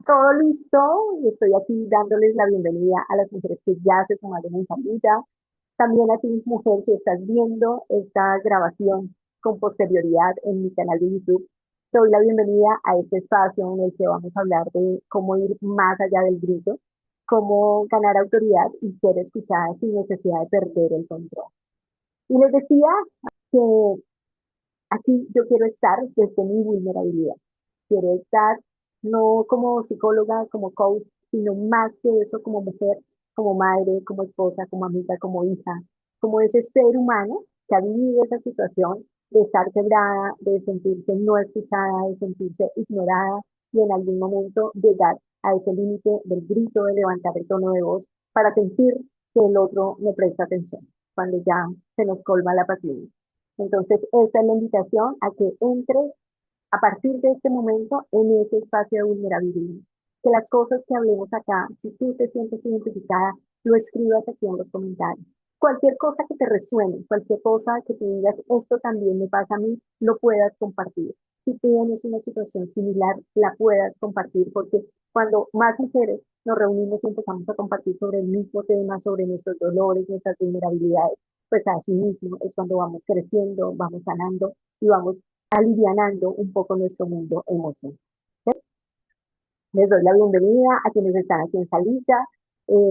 Todo listo, y estoy aquí dándoles la bienvenida a las mujeres que ya se sumaron en salida. También a ti, mujer, si estás viendo esta grabación con posterioridad en mi canal de YouTube, te doy la bienvenida a este espacio en el que vamos a hablar de cómo ir más allá del grito, cómo ganar autoridad y ser escuchada sin necesidad de perder el control. Y les decía que aquí yo quiero estar desde mi vulnerabilidad. Quiero estar no como psicóloga, como coach, sino más que eso como mujer, como madre, como esposa, como amiga, como hija, como ese ser humano que ha vivido esa situación de estar quebrada, de sentirse no escuchada, de sentirse ignorada y en algún momento llegar a ese límite del grito, de levantar el tono de voz para sentir que el otro me presta atención, cuando ya se nos colma la paciencia. Entonces, esta es la invitación a que entres a partir de este momento en ese espacio de vulnerabilidad. Que las cosas que hablemos acá, si tú te sientes identificada, lo escribas aquí en los comentarios. Cualquier cosa que te resuene, cualquier cosa que tú digas, esto también me pasa a mí, lo puedas compartir. Si tienes una situación similar, la puedas compartir, porque cuando más mujeres nos reunimos y empezamos a compartir sobre el mismo tema, sobre nuestros dolores, nuestras vulnerabilidades, pues así mismo es cuando vamos creciendo, vamos sanando y vamos alivianando un poco nuestro mundo emocional. Les doy la bienvenida a quienes están aquí en salita.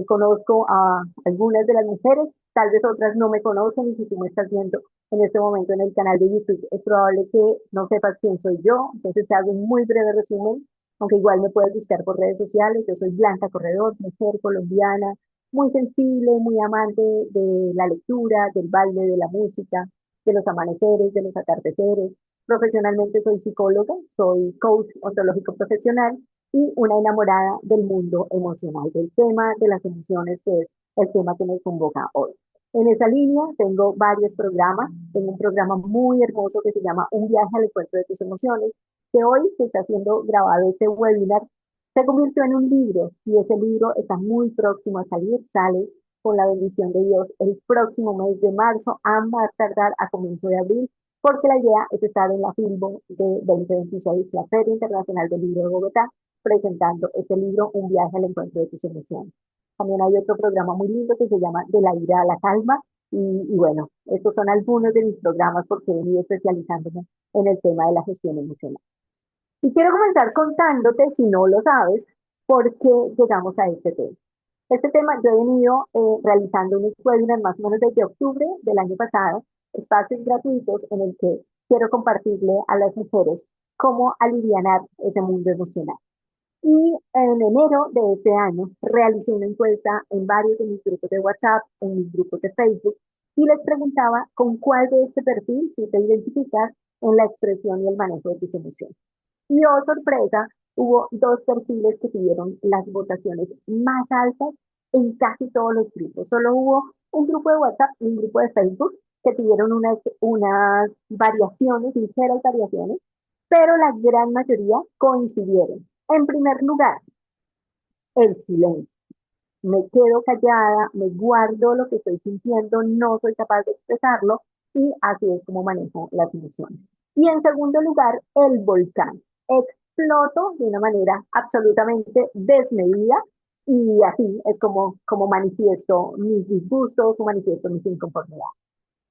Conozco a algunas de las mujeres, tal vez otras no me conocen y si tú me estás viendo en este momento en el canal de YouTube, es probable que no sepas quién soy yo, entonces te hago un muy breve resumen, aunque igual me puedes buscar por redes sociales. Yo soy Blanca Corredor, mujer colombiana, muy sensible, muy amante de la lectura, del baile, de la música, de los amaneceres, de los atardeceres. Profesionalmente soy psicóloga, soy coach ontológico profesional y una enamorada del mundo emocional, del tema de las emociones, que es el tema que nos convoca hoy. En esa línea tengo varios programas. Tengo un programa muy hermoso que se llama Un viaje al encuentro de tus emociones, que hoy se está haciendo grabado este webinar. Se convirtió en un libro y ese libro está muy próximo a salir, sale con la bendición de Dios el próximo mes de marzo, a más tardar a comienzo de abril, porque la idea es estar en la Filbo de 2026, la Feria Internacional del Libro de Bogotá, presentando este libro, Un viaje al encuentro de tus emociones. También hay otro programa muy lindo que se llama De la ira a la calma. Y bueno, estos son algunos de mis programas porque he venido especializándome en el tema de la gestión emocional. Y quiero comenzar contándote, si no lo sabes, por qué llegamos a este tema. Este tema yo he venido realizando unos webinars más o menos desde octubre del año pasado, espacios gratuitos en el que quiero compartirle a las mujeres cómo alivianar ese mundo emocional. Y en enero de este año realicé una encuesta en varios de mis grupos de WhatsApp, en mis grupos de Facebook, y les preguntaba con cuál de este perfil tú te identificas en la expresión y el manejo de tus emociones. Y oh sorpresa, hubo dos perfiles que tuvieron las votaciones más altas en casi todos los grupos. Solo hubo un grupo de WhatsApp y un grupo de Facebook que tuvieron unas variaciones, ligeras variaciones, pero la gran mayoría coincidieron. En primer lugar, el silencio. Me quedo callada, me guardo lo que estoy sintiendo, no soy capaz de expresarlo y así es como manejo las emociones. Y en segundo lugar, el volcán. Exploto de una manera absolutamente desmedida y así es como manifiesto mis disgustos o manifiesto mis inconformidades.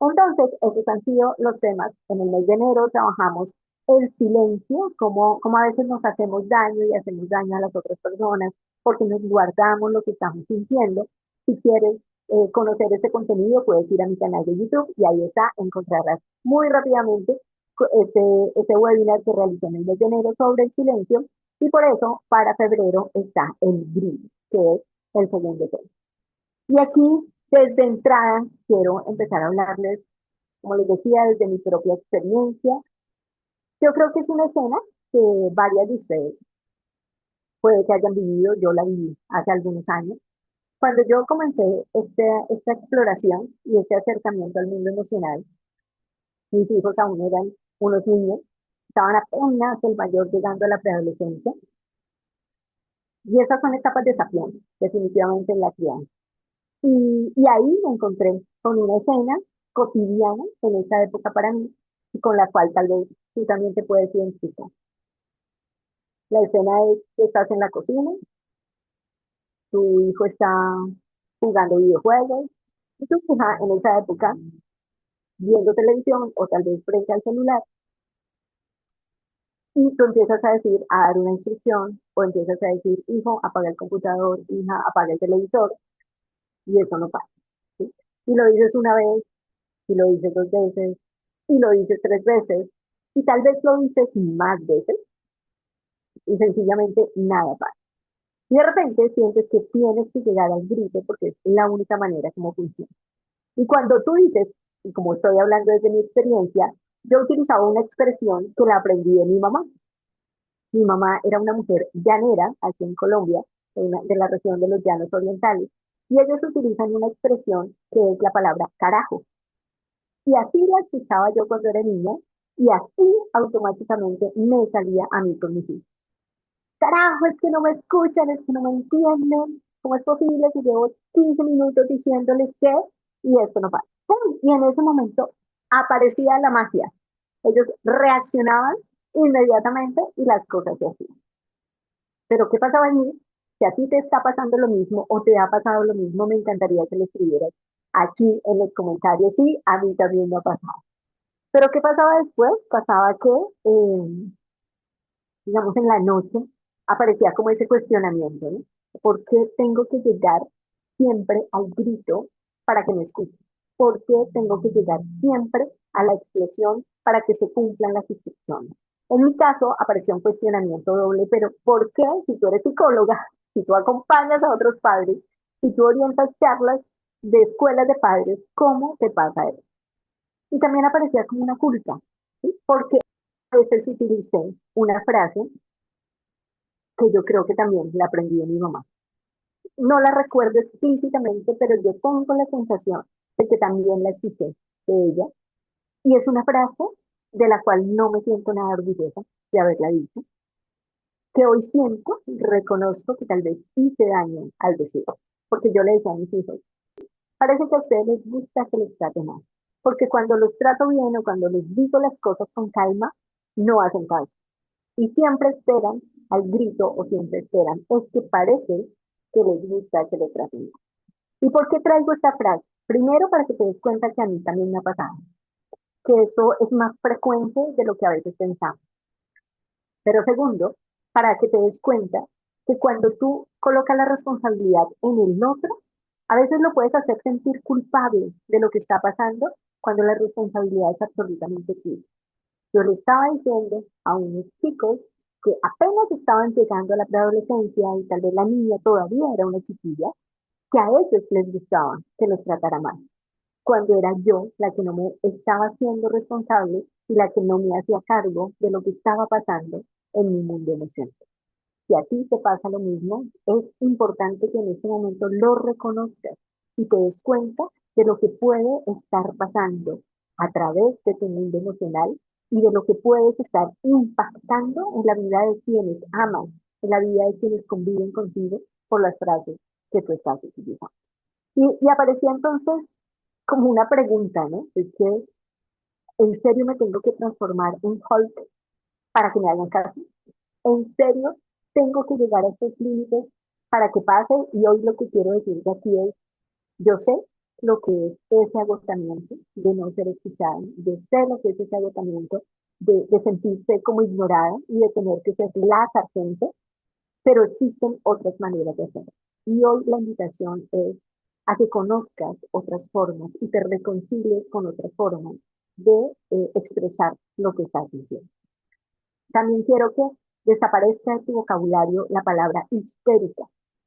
Entonces, esos han sido los temas. En el mes de enero trabajamos el silencio, como a veces nos hacemos daño y hacemos daño a las otras personas porque nos guardamos lo que estamos sintiendo. Si quieres conocer este contenido, puedes ir a mi canal de YouTube y ahí está, encontrarás muy rápidamente este webinar que realicé en el mes de enero sobre el silencio. Y por eso, para febrero está el gris, que es el segundo tema. Y aquí, desde entrada, quiero empezar a hablarles, como les decía, desde mi propia experiencia. Yo creo que es una escena que varias de ustedes puede que hayan vivido, yo la viví hace algunos años. Cuando yo comencé esta exploración y este acercamiento al mundo emocional, mis hijos aún eran unos niños, estaban apenas el mayor llegando a la preadolescencia, y esas son etapas desafiantes, definitivamente en la crianza. Y ahí me encontré con una escena cotidiana en esa época para mí y con la cual tal vez tú también te puedes identificar. La escena es que estás en la cocina, tu hijo está jugando videojuegos, y tu hija en esa época viendo televisión o tal vez frente al celular, y tú empiezas a decir, a dar una instrucción, o empiezas a decir, hijo, apaga el computador, hija, apaga el televisor, y eso no pasa. ¿Sí? Y lo dices una vez, y lo dices dos veces, y lo dices tres veces, y tal vez lo dices más veces, y sencillamente nada pasa. Y de repente sientes que tienes que llegar al grito porque es la única manera como funciona. Y cuando tú dices, y como estoy hablando desde mi experiencia, yo utilizaba una expresión que la aprendí de mi mamá. Mi mamá era una mujer llanera aquí en Colombia, de la región de los llanos orientales, y ellos utilizan una expresión que es la palabra carajo. Y así la escuchaba yo cuando era niña, y así automáticamente me salía a mí con mis hijos. Carajo, es que no me escuchan, es que no me entienden. ¿Cómo es posible que llevo 15 minutos diciéndoles qué y esto no pasa? ¡Pum! Y en ese momento aparecía la magia. Ellos reaccionaban inmediatamente y las cosas se hacían. Pero ¿qué pasaba allí? Si a ti te está pasando lo mismo o te ha pasado lo mismo, me encantaría que lo escribieras aquí en los comentarios. Sí, a mí también me ha pasado. Pero ¿qué pasaba después? Pasaba que, digamos, en la noche aparecía como ese cuestionamiento, ¿no? ¿Por qué tengo que llegar siempre al grito para que me escuchen? ¿Por qué tengo que llegar siempre a la explosión para que se cumplan las instrucciones? En mi caso apareció un cuestionamiento doble, pero ¿por qué si tú eres psicóloga, si tú acompañas a otros padres, si tú orientas charlas de escuelas de padres, cómo te pasa eso? Y también aparecía como una culpa, ¿sí? Porque a veces utilicé una frase que yo creo que también la aprendí de mi mamá. No la recuerdo explícitamente, pero yo tengo la sensación de que también la escuché de ella. Y es una frase de la cual no me siento nada orgullosa de haberla dicho, que hoy siento, reconozco que tal vez hice daño al decir, porque yo le decía a mis hijos, parece que a ustedes les gusta que les trate mal, porque cuando los trato bien o cuando les digo las cosas con calma, no hacen caso. Y siempre esperan al grito o siempre esperan, es que parece que les gusta que les traten mal. ¿Y por qué traigo esta frase? Primero, para que te des cuenta que a mí también me ha pasado, que eso es más frecuente de lo que a veces pensamos. Pero segundo, para que te des cuenta que cuando tú colocas la responsabilidad en el otro, a veces lo puedes hacer sentir culpable de lo que está pasando cuando la responsabilidad es absolutamente tuya. Yo le estaba diciendo a unos chicos que apenas estaban llegando a la preadolescencia y tal vez la niña todavía era una chiquilla, que a ellos les gustaba que los tratara mal, cuando era yo la que no me estaba haciendo responsable y la que no me hacía cargo de lo que estaba pasando en mi mundo emocional. Si a ti te pasa lo mismo, es importante que en este momento lo reconozcas y te des cuenta de lo que puede estar pasando a través de tu mundo emocional y de lo que puedes estar impactando en la vida de quienes aman, en la vida de quienes conviven contigo por las frases que tú estás utilizando. Y aparecía entonces como una pregunta, ¿no? Es que en serio me tengo que transformar en Hulk para que me hagan caso. En serio tengo que llegar a estos límites para que pase. Y hoy lo que quiero decir de aquí es, yo sé lo que es ese agotamiento de no ser escuchada, yo sé lo que es ese agotamiento de sentirse como ignorada y de tener que ser la sargento, pero existen otras maneras de hacerlo. Y hoy la invitación es a que conozcas otras formas y te reconcilies con otras formas de expresar lo que estás diciendo. También quiero que desaparezca de tu vocabulario la palabra histérica,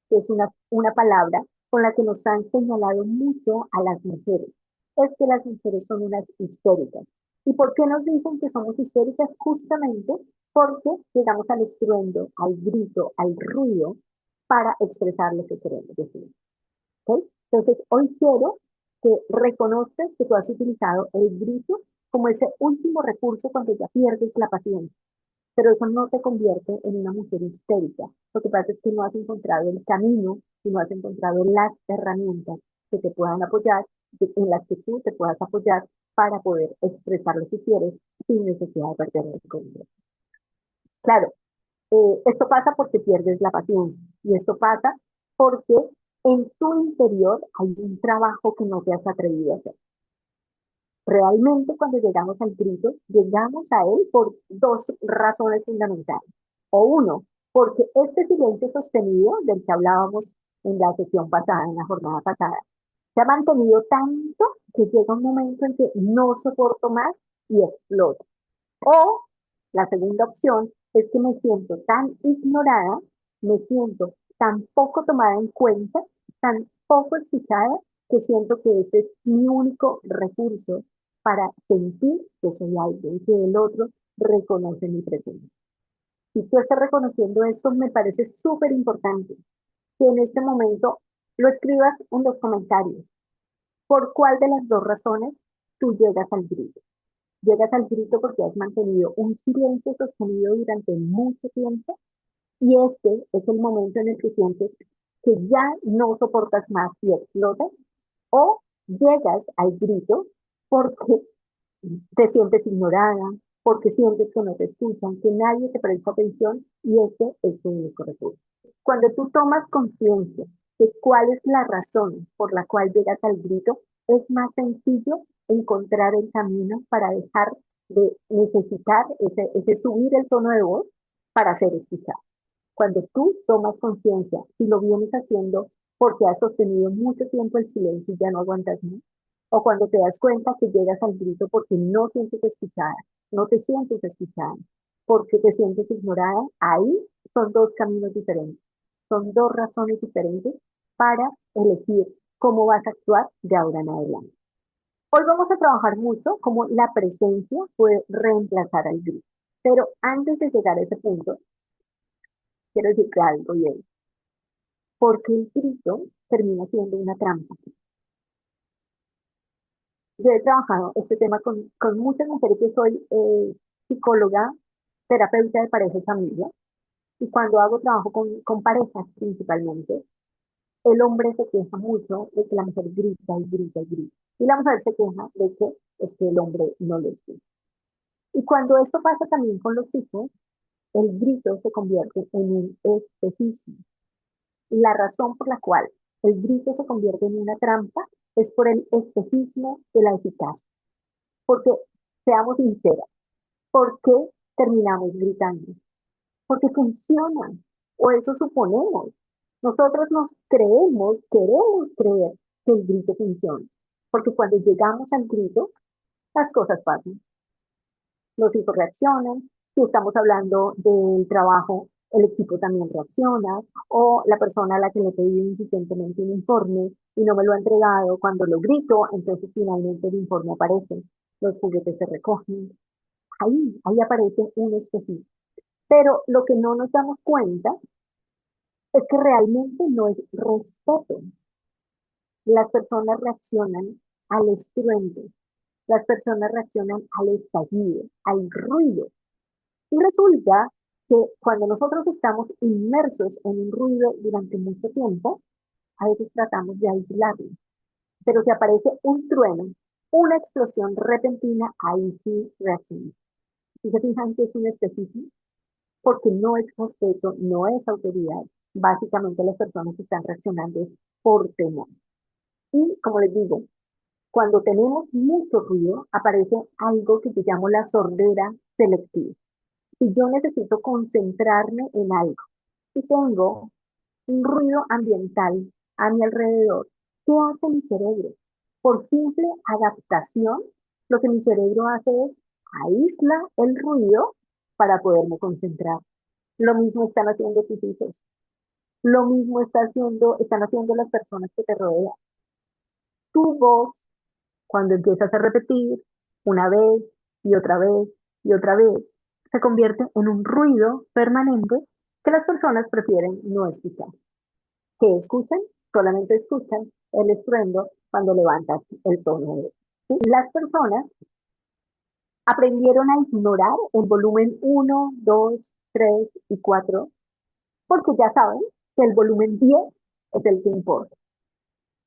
que es una palabra con la que nos han señalado mucho a las mujeres. Es que las mujeres son unas histéricas. ¿Y por qué nos dicen que somos histéricas? Justamente porque llegamos al estruendo, al grito, al ruido para expresar lo que queremos decir. ¿Ok? Entonces, hoy quiero que reconozcas que tú has utilizado el grito como ese último recurso cuando ya pierdes la paciencia, pero eso no te convierte en una mujer histérica. Lo que pasa es que no has encontrado el camino y no has encontrado las herramientas que te puedan apoyar, en las que tú te puedas apoyar para poder expresar lo que quieres sin necesidad de perder el control. Claro, Esto pasa porque pierdes la paciencia y esto pasa porque en tu interior hay un trabajo que no te has atrevido a hacer. Realmente cuando llegamos al grito, llegamos a él por dos razones fundamentales. O uno, porque este silencio sostenido del que hablábamos en la sesión pasada, en la jornada pasada, se ha mantenido tanto que llega un momento en que no soporto más y exploto. O la segunda opción es que me siento tan ignorada, me siento tan poco tomada en cuenta, tan poco escuchada, que siento que este es mi único recurso para sentir que soy alguien, que el otro reconoce mi presencia. Si tú estás reconociendo esto, me parece súper importante que en este momento lo escribas en los comentarios. ¿Por cuál de las dos razones tú llegas al grito? Llegas al grito porque has mantenido un silencio sostenido durante mucho tiempo y este es el momento en el que sientes que ya no soportas más y explotas, o llegas al grito porque te sientes ignorada, porque sientes que no te escuchan, que nadie te presta atención y este es tu único recurso. Cuando tú tomas conciencia de cuál es la razón por la cual llegas al grito, es más sencillo encontrar el camino para dejar de necesitar ese subir el tono de voz para ser escuchado. Cuando tú tomas conciencia, si lo vienes haciendo porque has sostenido mucho tiempo el silencio y ya no aguantas más, o cuando te das cuenta que llegas al grito porque no sientes escuchada, no te sientes escuchada, porque te sientes ignorada, ahí son dos caminos diferentes, son dos razones diferentes para elegir cómo vas a actuar de ahora en adelante. Hoy vamos a trabajar mucho cómo la presencia puede reemplazar al grito, pero antes de llegar a ese punto, quiero decirte algo, y es, porque el grito termina siendo una trampa. Yo he trabajado este tema con muchas mujeres. Yo soy psicóloga, terapeuta de pareja y familia, y cuando hago trabajo con parejas principalmente, el hombre se queja mucho de que la mujer grita y grita y grita, y la mujer se queja de que es que el hombre no lo escucha. Y cuando esto pasa también con los hijos, el grito se convierte en un espejismo. La razón por la cual el grito se convierte en una trampa es por el espejismo de la eficacia. Porque, seamos sinceros, ¿por qué terminamos gritando? Porque funciona, o eso suponemos. Nosotros nos creemos, queremos creer que el grito funciona. Porque cuando llegamos al grito, las cosas pasan. Los hijos reaccionan, si estamos hablando del trabajo, el equipo también reacciona, o la persona a la que le pedí insistentemente un informe y no me lo ha entregado, cuando lo grito, entonces finalmente el informe aparece, los juguetes se recogen, ahí aparece un espejismo. Pero lo que no nos damos cuenta es que realmente no es respeto. Las personas reaccionan al estruendo, las personas reaccionan al estallido, al ruido. Y resulta que cuando nosotros estamos inmersos en un ruido durante mucho tiempo, a veces tratamos de aislarlo. Pero si aparece un trueno, una explosión repentina, ahí sí reacciona. ¿Y se fijan que es un espejismo? Porque no es respeto, no es autoridad. Básicamente las personas que están reaccionando es por temor. Y como les digo, cuando tenemos mucho ruido, aparece algo que se llama la sordera selectiva. Si yo necesito concentrarme en algo y tengo un ruido ambiental a mi alrededor, ¿qué hace mi cerebro? Por simple adaptación, lo que mi cerebro hace es aísla el ruido para poderme concentrar. Lo mismo están haciendo tus hijos. Lo mismo están haciendo las personas que te rodean. Tu voz, cuando empiezas a repetir una vez y otra vez y otra vez, se convierte en un ruido permanente que las personas prefieren no escuchar. ¿Qué escuchan? Solamente escuchan el estruendo cuando levantas el tono de voz. ¿Sí? Las personas aprendieron a ignorar el volumen uno, 2, 3 y 4 porque ya saben que el volumen 10 es el que importa.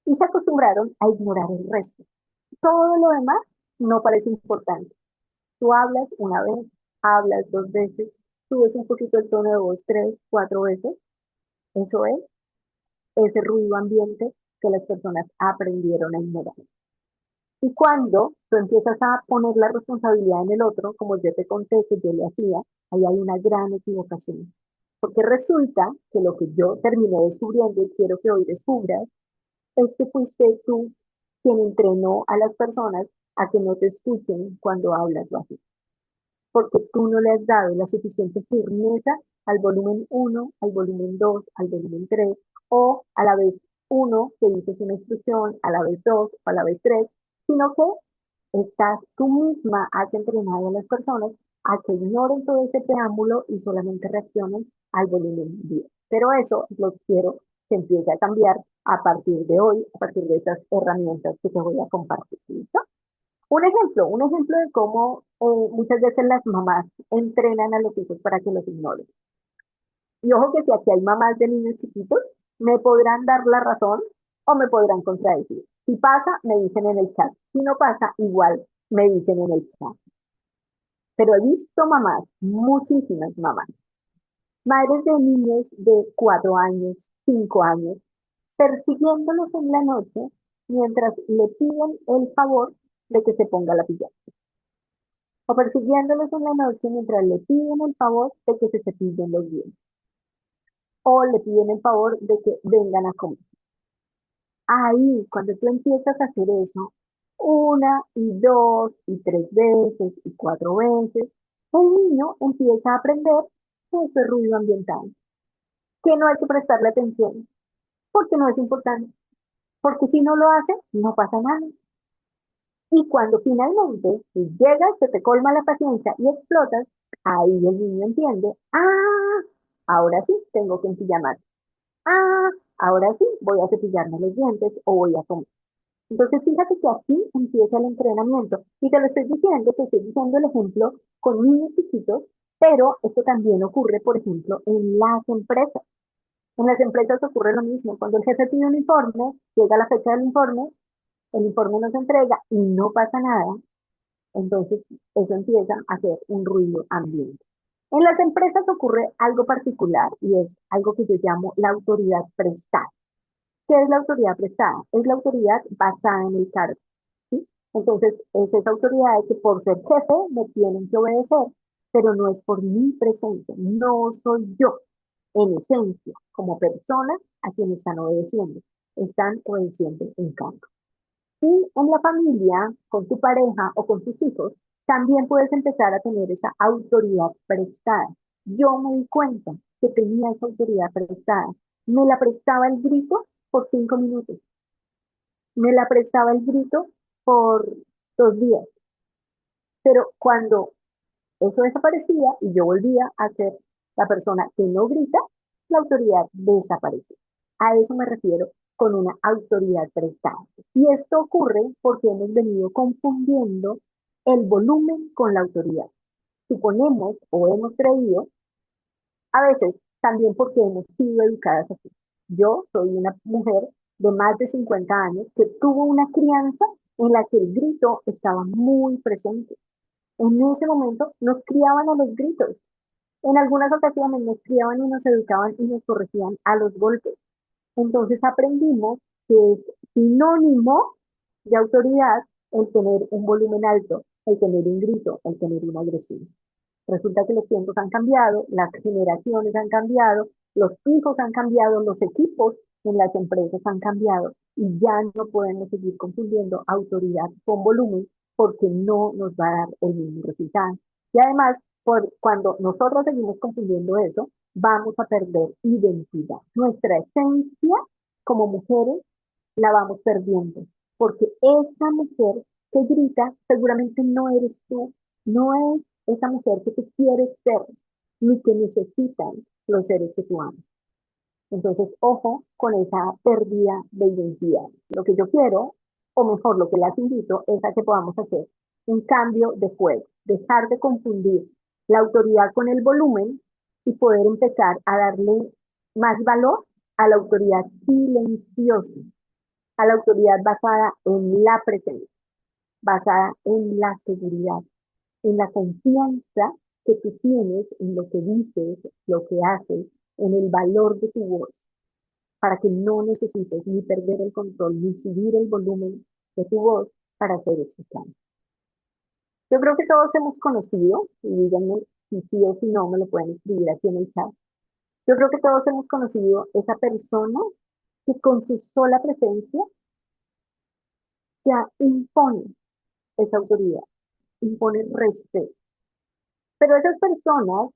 Y se acostumbraron a ignorar el resto. Todo lo demás no parece importante. Tú hablas una vez, hablas dos veces, subes un poquito el tono de voz 3, 4 veces. Eso es ese ruido ambiente que las personas aprendieron a ignorar. Y cuando tú empiezas a poner la responsabilidad en el otro, como yo te conté que yo le hacía, ahí hay una gran equivocación. Porque resulta que lo que yo terminé descubriendo y quiero que hoy descubras es que fuiste tú quien entrenó a las personas a que no te escuchen cuando hablas bajo, porque tú no le has dado la suficiente firmeza al volumen uno, al volumen 2, al volumen 3, o a la vez uno que dices una instrucción, a la vez 2, o a la vez 3, sino que estás tú misma, has entrenado a las personas a que ignoren todo ese preámbulo y solamente reaccionen al volumen 10. Pero eso lo quiero que empiece a cambiar a partir de hoy, a partir de esas herramientas que te voy a compartir. ¿Listo? Un ejemplo de cómo muchas veces las mamás entrenan a los hijos para que los ignoren. Y ojo que si aquí hay mamás de niños chiquitos, me podrán dar la razón o me podrán contradecir. Si pasa, me dicen en el chat. Si no pasa, igual me dicen en el chat. Pero he visto mamás, muchísimas mamás, madres de niños de 4 años, 5 años, persiguiéndolos en la noche mientras le piden el favor de que se ponga la pijama, o persiguiéndolos en la noche mientras le piden el favor de que se cepillen los dientes, o le piden el favor de que vengan a comer. Ahí, cuando tú empiezas a hacer eso, una y dos y tres veces y cuatro veces, el niño empieza a aprender ese ruido ambiental, que no hay que prestarle atención, porque no es importante, porque si no lo hace, no pasa nada. Y cuando finalmente llegas, se te colma la paciencia y explotas, ahí el niño entiende, ahora sí tengo que empillamar, ah, ahora sí voy a cepillarme los dientes o voy a comer. Entonces, fíjate que así empieza el entrenamiento. Y te lo estoy diciendo, te estoy diciendo el ejemplo con niños chiquitos, pero esto también ocurre, por ejemplo, en las empresas. En las empresas ocurre lo mismo. Cuando el jefe pide un informe, llega la fecha del informe, el informe no se entrega y no pasa nada, entonces eso empieza a hacer un ruido ambiente. En las empresas ocurre algo particular y es algo que yo llamo la autoridad prestada. ¿Qué es la autoridad prestada? Es la autoridad basada en el cargo. ¿Sí? Entonces, es esa autoridad de que por ser jefe me tienen que obedecer, pero no es por mi presencia, no soy yo, en esencia, como persona a quien están obedeciendo un cargo. Y en la familia, con tu pareja o con tus hijos, también puedes empezar a tener esa autoridad prestada. Yo me di cuenta que tenía esa autoridad prestada. Me la prestaba el grito por 5 minutos. Me la prestaba el grito por 2 días. Pero cuando eso desaparecía y yo volvía a ser la persona que no grita, la autoridad desapareció. A eso me refiero con una autoridad prestada. Y esto ocurre porque hemos venido confundiendo el volumen con la autoridad. Suponemos o hemos creído, a veces también porque hemos sido educadas así. Yo soy una mujer de más de 50 años que tuvo una crianza en la que el grito estaba muy presente. En ese momento nos criaban a los gritos. En algunas ocasiones nos criaban y nos educaban y nos corregían a los golpes. Entonces aprendimos que es sinónimo de autoridad el tener un volumen alto, el tener un grito, el tener una agresión. Resulta que los tiempos han cambiado, las generaciones han cambiado, los hijos han cambiado, los equipos en las empresas han cambiado y ya no podemos seguir confundiendo autoridad con volumen porque no nos va a dar el mismo resultado. Y además, cuando nosotros seguimos confundiendo eso, vamos a perder identidad. Nuestra esencia como mujeres la vamos perdiendo, porque esa mujer que grita seguramente no eres tú, no es esa mujer que tú quieres ser, ni que necesitan los seres que tú amas. Entonces, ojo con esa pérdida de identidad. Lo que yo quiero, o mejor, lo que las invito, es a que podamos hacer un cambio de juego, dejar de confundir la autoridad con el volumen y poder empezar a darle más valor a la autoridad silenciosa, a la autoridad basada en la presencia, basada en la seguridad, en la confianza que tú tienes en lo que dices, lo que haces, en el valor de tu voz, para que no necesites ni perder el control, ni subir el volumen de tu voz para hacer ese cambio. Yo creo que todos hemos conocido, y díganme si sí o si no, me lo pueden escribir aquí en el chat. Yo creo que todos hemos conocido esa persona que con su sola presencia ya impone esa autoridad, impone respeto. Pero esas personas,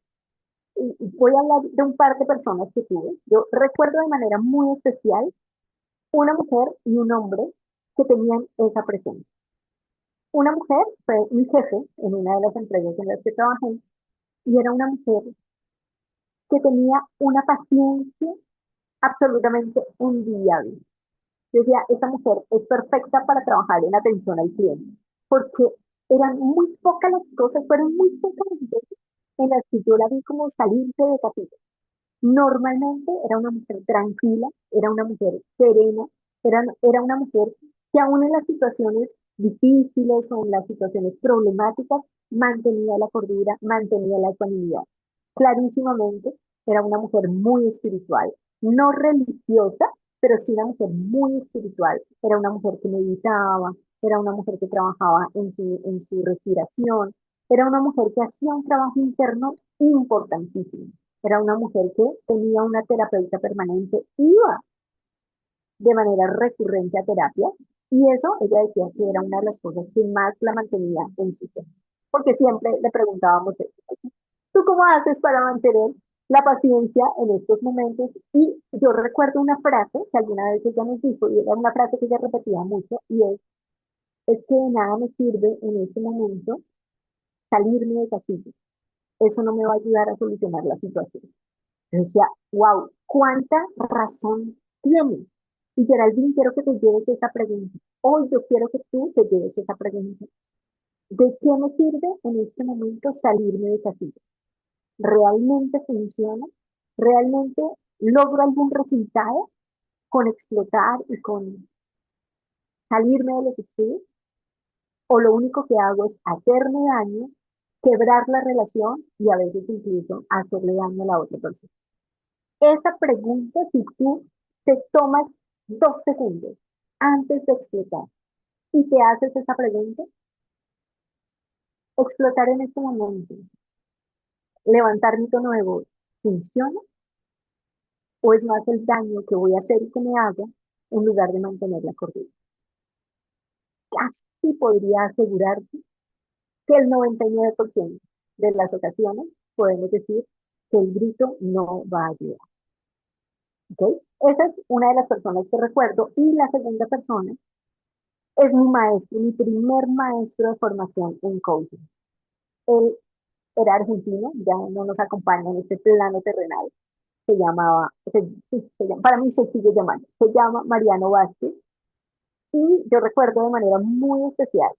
y voy a hablar de un par de personas que tuve, yo recuerdo de manera muy especial una mujer y un hombre que tenían esa presencia. Una mujer fue mi jefe en una de las empresas en las que trabajé y era una mujer que tenía una paciencia absolutamente envidiable. Yo decía, esa mujer es perfecta para trabajar en atención al cliente, porque eran muy pocas las cosas, fueron muy pocas las veces en las que yo la vi como salirse de capítulo. Normalmente era una mujer tranquila, era una mujer serena, era una mujer que aún en las situaciones difíciles o en las situaciones problemáticas mantenía la cordura, mantenía la ecuanimidad. Clarísimamente era una mujer muy espiritual, no religiosa, pero sí una mujer muy espiritual. Era una mujer que meditaba, era una mujer que trabajaba en su respiración, era una mujer que hacía un trabajo interno importantísimo. Era una mujer que tenía una terapeuta permanente, iba de manera recurrente a terapia, y eso ella decía que era una de las cosas que más la mantenía en su ser. Porque siempre le preguntábamos eso. ¿Tú cómo haces para mantener la paciencia en estos momentos? Y yo recuerdo una frase que alguna vez ella nos dijo, y era una frase que ella repetía mucho, y es que de nada me sirve en este momento salirme de casilla. Eso no me va a ayudar a solucionar la situación. Yo decía, wow, ¿cuánta razón tiene? Y Geraldine, quiero que te lleves esa pregunta. Hoy yo quiero que tú te lleves esa pregunta. ¿De qué me sirve en este momento salirme de casilla? ¿Realmente funciona? ¿Realmente logro algún resultado con explotar y con salirme de los estudios? ¿O lo único que hago es hacerme daño, quebrar la relación y a veces incluso hacerle daño a la otra persona? Esa pregunta, si tú te tomas 2 segundos antes de explotar y te haces esa pregunta, explotar en este momento, levantar mi tono de voz, ¿funciona? ¿O es más el daño que voy a hacer y que me haga en lugar de mantener la cordura? Casi podría asegurarte que el 99% de las ocasiones podemos decir que el grito no va a ayudar. ¿Okay? Esa es una de las personas que recuerdo. Y la segunda persona es mi maestro, mi primer maestro de formación en coaching. Él era argentino, ya no nos acompaña en este plano terrenal. Se llamaba, para mí se sigue llamando, se llama Mariano Vázquez. Y yo recuerdo de manera muy especial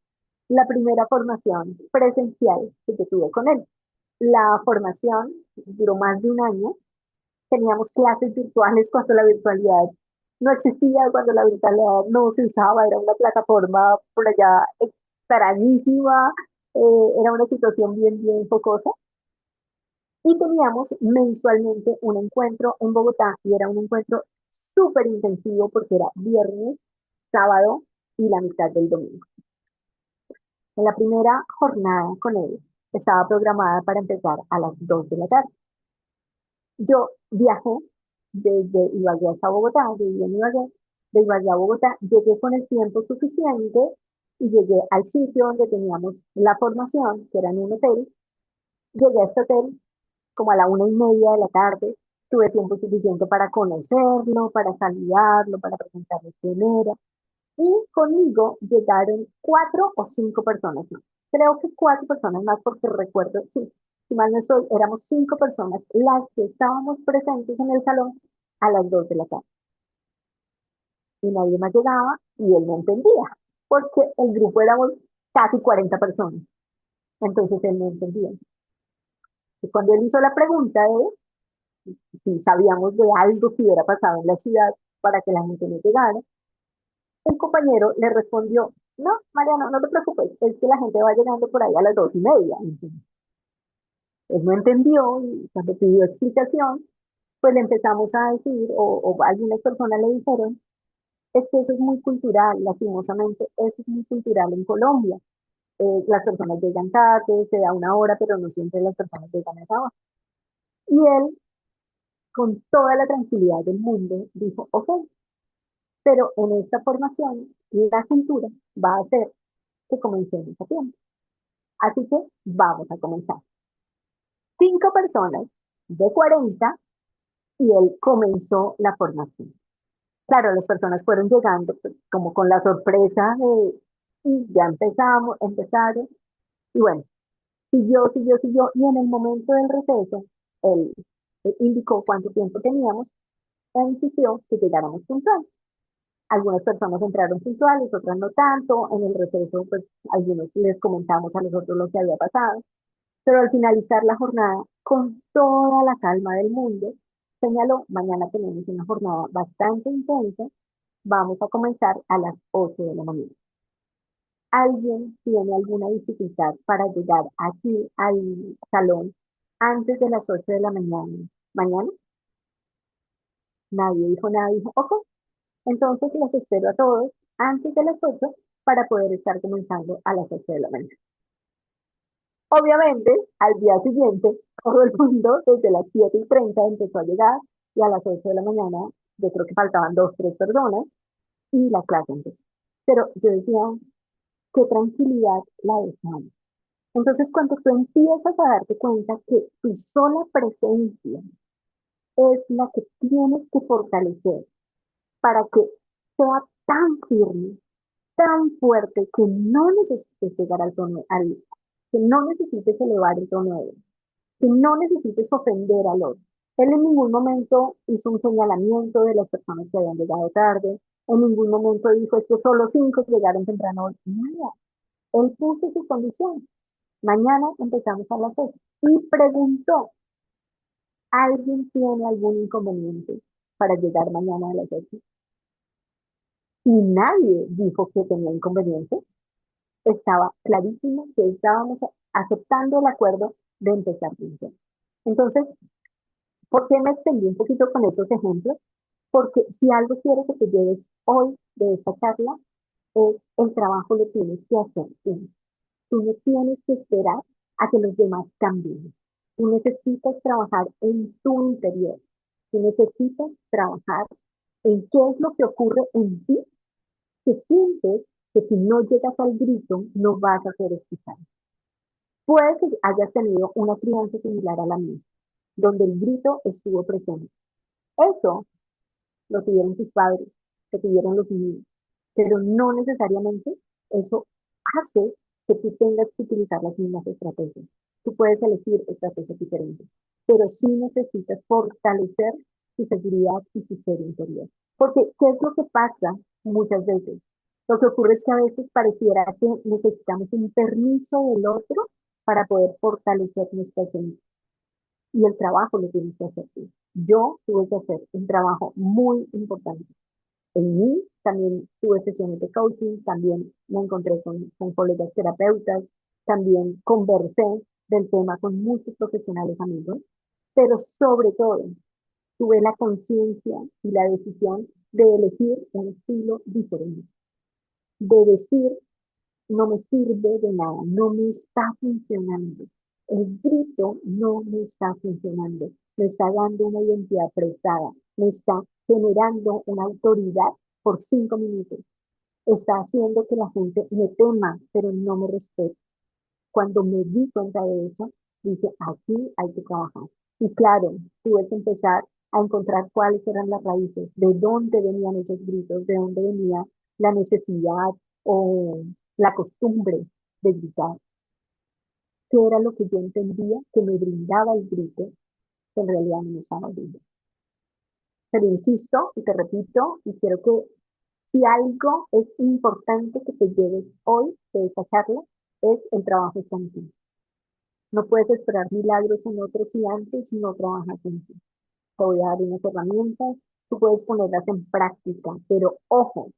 la primera formación presencial que yo tuve con él. La formación duró más de un año. Teníamos clases virtuales cuando la virtualidad no existía, cuando la virtualidad no se usaba, era una plataforma por allá extrañísima, era una situación bien, bien focosa. Y teníamos mensualmente un encuentro en Bogotá y era un encuentro súper intensivo porque era viernes, sábado y la mitad del domingo. En la primera jornada con él estaba programada para empezar a las 2 de la tarde. Yo viajé desde Ibagué hasta Bogotá, viví en Ibagué, de Ibagué a Bogotá, llegué con el tiempo suficiente y llegué al sitio donde teníamos la formación, que era en un hotel. Llegué a este hotel como a la 1:30 de la tarde, tuve tiempo suficiente para conocerlo, para saludarlo, para preguntarle quién era. Y conmigo llegaron 4 o 5 personas más. Creo que 4 personas más porque recuerdo, sí, si mal no estoy, éramos 5 personas las que estábamos presentes en el salón a las 2 de la tarde. Y nadie más llegaba y él no entendía, porque el grupo éramos casi 40 personas. Entonces él no entendía. Y cuando él hizo la pregunta de si sabíamos de algo que hubiera pasado en la ciudad para que la gente no llegara, un compañero le respondió, no, Mariano, no te preocupes, es que la gente va llegando por ahí a las 2:30. Él no entendió y cuando pidió explicación, pues le empezamos a decir, o algunas personas le dijeron, es que eso es muy cultural, lastimosamente, eso es muy cultural en Colombia. Las personas llegan tarde, se da una hora, pero no siempre las personas llegan a esa hora. Y él, con toda la tranquilidad del mundo, dijo, ok, pero en esta formación, la cultura va a hacer que comencemos a tiempo. Así que vamos a comenzar. 5 personas de 40 y él comenzó la formación. Claro, las personas fueron llegando pues, como con la sorpresa de, y ya empezamos, empezaron, y bueno, siguió, y en el momento del receso, él, él indicó cuánto tiempo teníamos e insistió que llegáramos puntuales. Algunas personas entraron puntuales, otras no tanto, en el receso, pues algunos les comentamos a los otros lo que había pasado, pero al finalizar la jornada, con toda la calma del mundo, señaló, mañana tenemos una jornada bastante intensa, vamos a comenzar a las 8 de la mañana. ¿Alguien tiene alguna dificultad para llegar aquí al salón antes de las 8 de la mañana? ¿Mañana? Nadie dijo nada, dijo, ok, entonces los espero a todos antes de las 8 para poder estar comenzando a las 8 de la mañana. Obviamente, al día siguiente, todo el mundo desde las 7:30 empezó a llegar y a las 8 de la mañana, yo creo que faltaban 2, 3 personas y la clase empezó. Pero yo decía, qué tranquilidad la dejamos. Entonces, cuando tú empiezas a darte cuenta que tu sola presencia es la que tienes que fortalecer para que sea tan firme, tan fuerte, que no necesites llegar al tono, que no necesites elevar el tono de voz, que no necesites ofender al otro. Él en ningún momento hizo un señalamiento de las personas que habían llegado tarde, en ningún momento dijo es que solo 5 llegaron temprano. Nada, él puso su condición. Mañana empezamos a las 8 y preguntó, ¿alguien tiene algún inconveniente para llegar mañana a las 8? Y nadie dijo que tenía inconveniente. Estaba clarísimo que estábamos aceptando el acuerdo de empezar bien. Entonces, ¿por qué me extendí un poquito con esos ejemplos? Porque si algo quiero que te lleves hoy de esta charla, es el trabajo lo tienes que hacer tú. Tú no tienes que esperar a que los demás cambien. Tú necesitas trabajar en tu interior. Tú necesitas trabajar en qué es lo que ocurre en ti que sientes que si no llegas al grito no vas a ser escuchado. Puede que hayas tenido una crianza similar a la mía, donde el grito estuvo presente. Eso lo tuvieron tus padres, lo tuvieron los niños, pero no necesariamente eso hace que tú tengas que utilizar las mismas estrategias. Tú puedes elegir estrategias diferentes, pero sí necesitas fortalecer tu seguridad y tu ser interior. Porque, ¿qué es lo que pasa muchas veces? Lo que ocurre es que a veces pareciera que necesitamos un permiso del otro para poder fortalecer nuestra esencia. Y el trabajo lo tienes que hacer tú. Yo tuve que hacer un trabajo muy importante en mí, también tuve sesiones de coaching, también me encontré con colegas terapeutas, también conversé del tema con muchos profesionales amigos, pero sobre todo tuve la conciencia y la decisión de elegir un estilo diferente, de decir, no me sirve de nada, no me está funcionando. El grito no me está funcionando, me está dando una identidad prestada, me está generando una autoridad por 5 minutos, está haciendo que la gente me tema, pero no me respete. Cuando me di cuenta de eso, dije, aquí hay que trabajar. Y claro, tuve que empezar a encontrar cuáles eran las raíces, de dónde venían esos gritos, de dónde venía la necesidad o la costumbre de gritar, qué era lo que yo entendía que me brindaba el grito, que en realidad no me estaba brindando. Pero insisto y te repito, y quiero que si algo es importante que te lleves hoy de esta charla, es el trabajo en ti. No puedes esperar milagros en otros si antes no trabajas en ti. Te voy a dar unas herramientas, tú puedes ponerlas en práctica, pero ojo,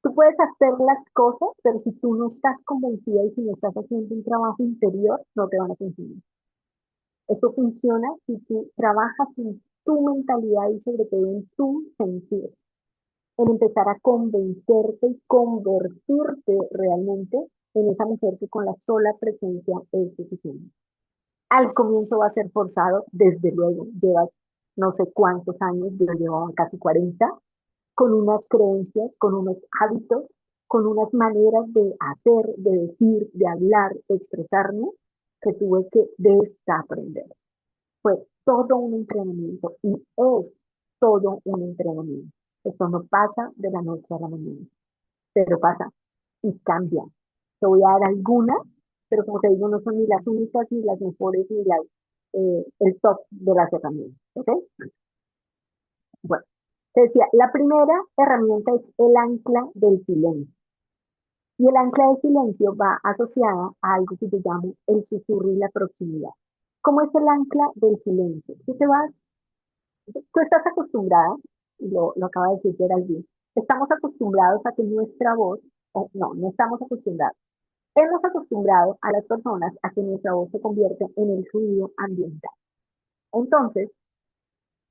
tú puedes hacer las cosas, pero si tú no estás convencida y si no estás haciendo un trabajo interior, no te van a funcionar. Eso funciona si tú trabajas en tu mentalidad y sobre todo en tu sentido, en empezar a convencerte y convertirte realmente en esa mujer que con la sola presencia es suficiente. Al comienzo va a ser forzado, desde luego, llevas no sé cuántos años, yo llevo casi 40, con unas creencias, con unos hábitos, con unas maneras de hacer, de decir, de hablar, de expresarme, que tuve que desaprender. Fue todo un entrenamiento y es todo un entrenamiento. Esto no pasa de la noche a la mañana, pero pasa y cambia. Te voy a dar algunas, pero como te digo, no son ni las únicas, ni las mejores, ni el top de las herramientas. ¿Ok? Bueno, te decía, la primera herramienta es el ancla del silencio. Y el ancla del silencio va asociada a algo que yo llamo el susurro y la proximidad. ¿Cómo es el ancla del silencio? Tú estás acostumbrada, y lo acaba de decir Geraldine, estamos acostumbrados a que nuestra voz, o no, no estamos acostumbrados. Hemos acostumbrado a las personas a que nuestra voz se convierta en el ruido ambiental. Entonces,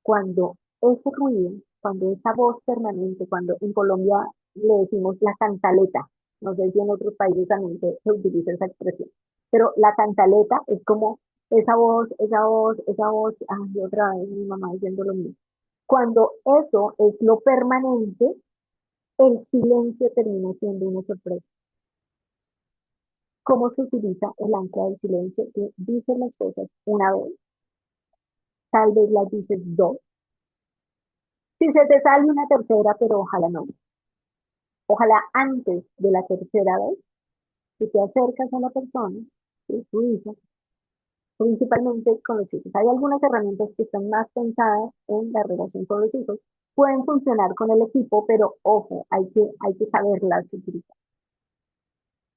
cuando ese ruido, cuando esa voz permanente, cuando en Colombia le decimos la cantaleta, no sé si en otros países también se utiliza esa expresión, pero la cantaleta es como esa voz, ay, otra vez mi mamá diciendo lo mismo. Cuando eso es lo permanente, el silencio termina siendo una sorpresa. ¿Cómo se utiliza el ancla del silencio? Que dices las cosas una vez, tal vez las dices dos. Si se te sale una tercera, pero ojalá no. Ojalá antes de la tercera vez, que te acercas a la persona, que es tu hijo, principalmente con los hijos. Hay algunas herramientas que están más pensadas en la relación con los hijos. Pueden funcionar con el equipo, pero ojo, hay que saberlas utilizar.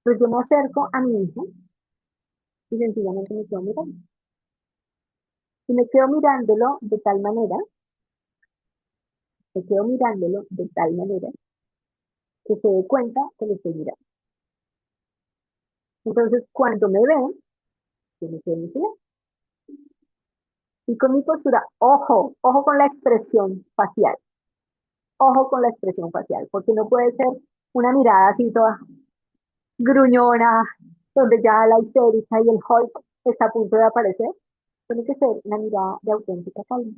Pues yo me acerco a mi hijo y sencillamente me quedo mirando. Y me quedo mirándolo de tal manera, me quedo mirándolo de tal manera que se dé cuenta que lo estoy mirando. Entonces, cuando me ven, yo me quedo en silencio. Y con mi postura, ojo con la expresión facial, ojo con la expresión facial, porque no puede ser una mirada así toda gruñona, donde ya la histérica y el Hulk está a punto de aparecer. Tiene que ser una mirada de auténtica calma.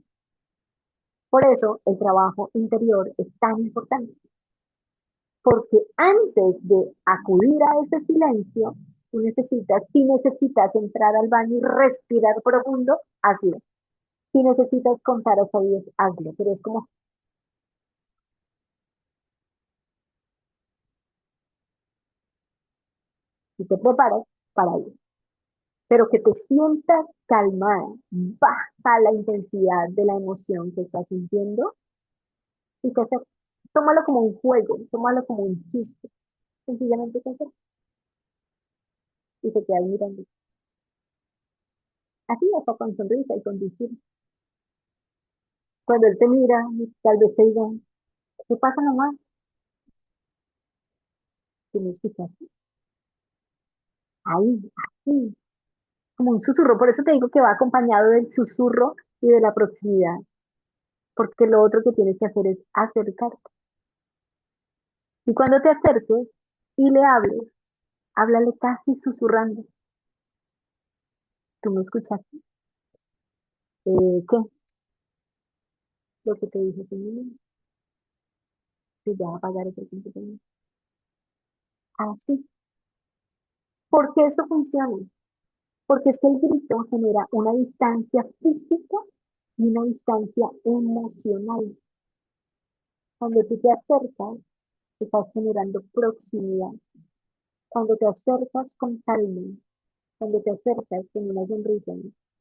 Por eso el trabajo interior es tan importante, porque antes de acudir a ese silencio, si necesitas entrar al baño y respirar profundo, hazlo. Si necesitas contar hasta 10, hazlo. Pero es como, si te preparas para ir, pero que te sientas calmada, baja la intensidad de la emoción que estás sintiendo y tómalo como un juego, tómalo como un chiste, sencillamente te acercas y te quedas mirando. Así, hasta con sonrisa y con dulzura. Cuando él te mira, tal vez te diga, ¿qué pasa, mamá? ¿Tú me escuchaste? Ahí, así, como un susurro. Por eso te digo que va acompañado del susurro y de la proximidad, porque lo otro que tienes que hacer es acercarte. Y cuando te acerques y le hables, háblale casi susurrando. ¿Tú me escuchaste? ¿Qué? Lo que te dije, que ya va a pagar ese tiempo conmigo. Así. ¿Por qué eso funciona? Porque es que el grito genera una distancia física y una distancia emocional. Cuando tú te acercas, estás generando proximidad. Cuando te acercas con calma, cuando te acercas con una sonrisa,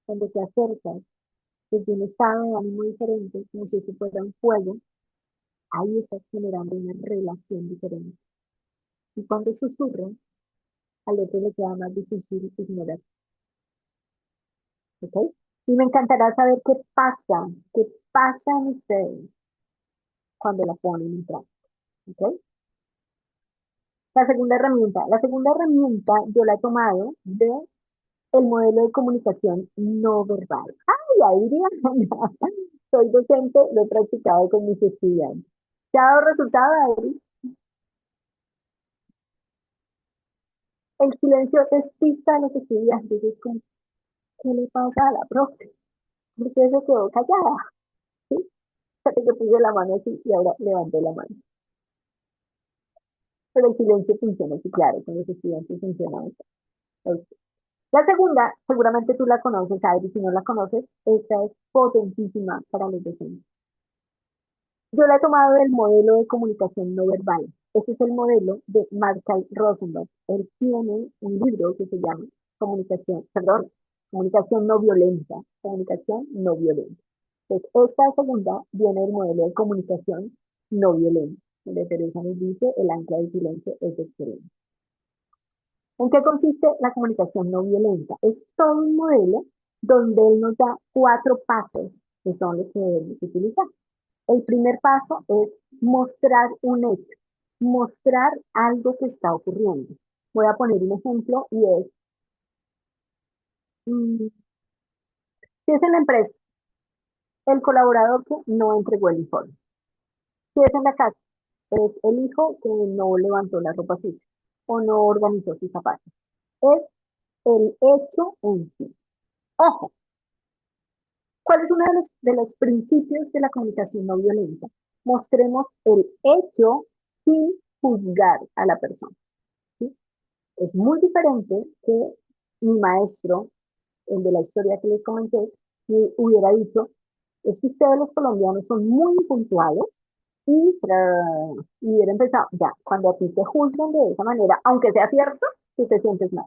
cuando te acercas desde un estado de ánimo diferente, como si eso fuera un juego, ahí estás generando una relación diferente. Y cuando susurras, al otro le queda más difícil ignorar. ¿Ok? Y me encantará saber qué pasa en ustedes cuando la ponen en práctica. ¿Ok? La segunda herramienta yo la he tomado de El modelo de comunicación no verbal. ¡Ay, Adriana! Soy docente, lo he practicado con mis estudiantes. ¿Te ha dado resultado, Adri? El silencio despista a los estudiantes. Es como, ¿qué le pasa a la profe? ¿Por qué se quedó callada? ¿Sí? Fíjate que puse la mano así y ahora levanté la mano. Pero el silencio funciona así, claro, con los estudiantes funciona así. Ok. La segunda, seguramente tú la conoces, Adri, si no la conoces, esta es potentísima para los docentes. Yo la he tomado del modelo de comunicación no verbal. Este es el modelo de Marshall Rosenberg. Él tiene un libro que se llama Comunicación no violenta. Comunicación no violenta. Entonces, esta segunda viene del modelo de comunicación no violenta, donde Teresa nos dice, el ancla del silencio es excelente. ¿En qué consiste la comunicación no violenta? Es todo un modelo donde él nos da 4 pasos que son los que debemos utilizar. El primer paso es mostrar un hecho, mostrar algo que está ocurriendo. Voy a poner un ejemplo y es, si es en la empresa, el colaborador que no entregó el informe. Si es en la casa, es el hijo que no levantó la ropa sucia o no organizó sus zapatos. Es el hecho en sí. Ojo, ¿cuál es uno de los principios de la comunicación no violenta? Mostremos el hecho sin juzgar a la persona. ¿Sí? Es muy diferente que mi maestro, el de la historia que les comenté, me hubiera dicho, es que ustedes los colombianos son muy puntuales y hubiera empezado, ya, cuando a ti te juzgan de esa manera, aunque sea cierto, tú te sientes mal.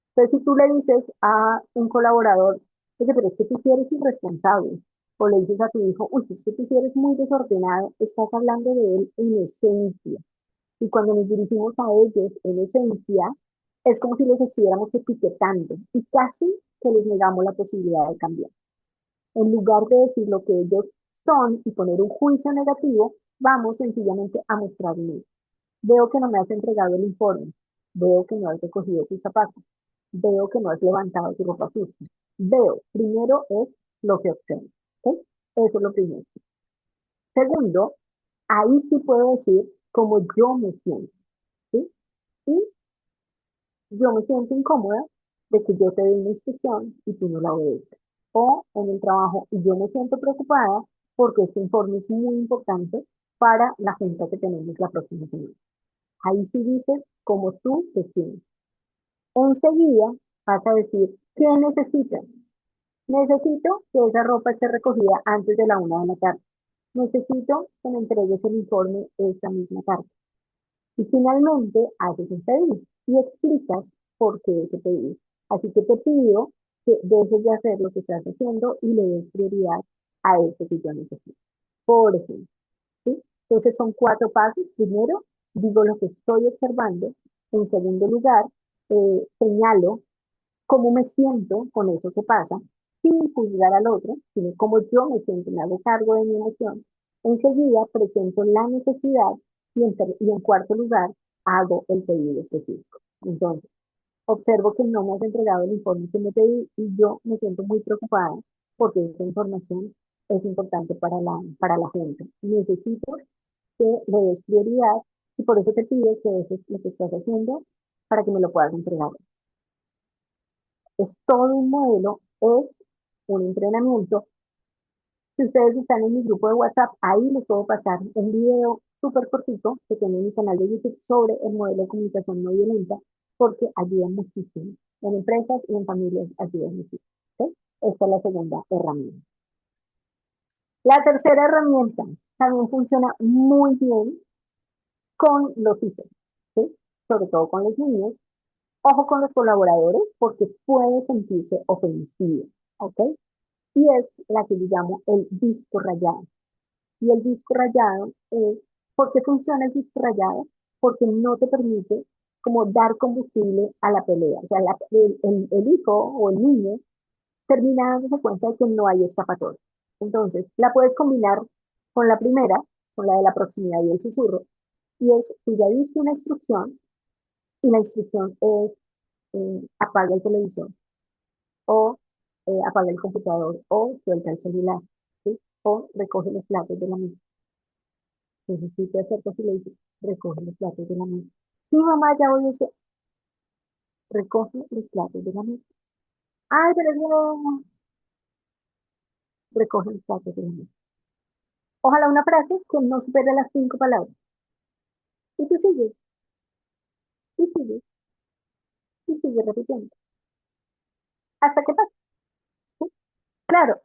Entonces, si tú le dices a un colaborador, oye, pero es que tú sí eres irresponsable, o le dices a tu hijo, uy, es que tú sí eres muy desordenado, estás hablando de él en esencia. Y cuando nos dirigimos a ellos en esencia, es como si los estuviéramos etiquetando y casi que les negamos la posibilidad de cambiar. En lugar de decir lo que ellos son y poner un juicio negativo, vamos sencillamente a mostrarles. Veo que no me has entregado el informe, veo que no has recogido tus zapatos, veo que no has levantado tu ropa sucia. Veo, primero es lo que observo. ¿Ok? Eso es lo primero. Segundo, ahí sí puedo decir cómo yo me siento. ¿Sí? Y yo me siento incómoda de que yo te dé una instrucción y tú no la obedeces. O en el trabajo, y yo me siento preocupada porque este informe es muy importante para la junta que tenemos la próxima semana. Ahí sí dices cómo tú te sientes. Enseguida vas a decir, ¿qué necesitas? Necesito que esa ropa esté recogida antes de la 1 de la tarde. Necesito que me entregues el informe esta misma tarde. Y finalmente haces un pedido y explicas por qué ese pedido. Así que te pido que dejes de hacer lo que estás haciendo y le des prioridad a eso que yo necesito. Por ejemplo, ¿sí? Entonces son 4 pasos. Primero, digo lo que estoy observando. En segundo lugar, señalo cómo me siento con eso que pasa, sin juzgar al otro, sino cómo yo me siento, me hago cargo de mi emoción. Enseguida presento la necesidad y en cuarto lugar hago el pedido específico. Entonces, observo que no me has entregado el informe que me pedí y yo me siento muy preocupada porque esa información es importante para la gente. Necesito que le des prioridad y por eso te pido que dejes lo que estás haciendo para que me lo puedas entregar. Es todo un modelo, es un entrenamiento. Si ustedes están en mi grupo de WhatsApp, ahí les puedo pasar un video súper cortito que tengo en mi canal de YouTube sobre el modelo de comunicación no violenta, porque ayuda muchísimo. En empresas y en familias ayuda muchísimo. ¿Sí? Esta es la segunda herramienta. La tercera herramienta también funciona muy bien con los hijos, ¿sí? Sobre todo con los niños. Ojo con los colaboradores porque puede sentirse ofensivo, ¿ok? Y es la que yo llamo el disco rayado. Y el disco rayado es, ¿por qué funciona el disco rayado? Porque no te permite como dar combustible a la pelea. O sea, el hijo o el niño termina dándose cuenta de que no hay escapatoria. Entonces, la puedes combinar con la primera, con la de la proximidad y el susurro, y es, tú ya diste una instrucción, y la instrucción es, apaga el televisor. o apaga el computador, o suelta el celular, ¿sí? O recoge los platos de la mesa. Entonces, si te acercas y le dices, recoge los platos de la mesa. Sí, mamá, ya voy a hacer, recoge los platos de la mesa. Ay, pero es que no, recoge los platos de la mesa. Ojalá una frase que no supere las 5 palabras. Y tú sigues, y sigues, y sigues repitiendo. Hasta que pase, ¿sí? Claro,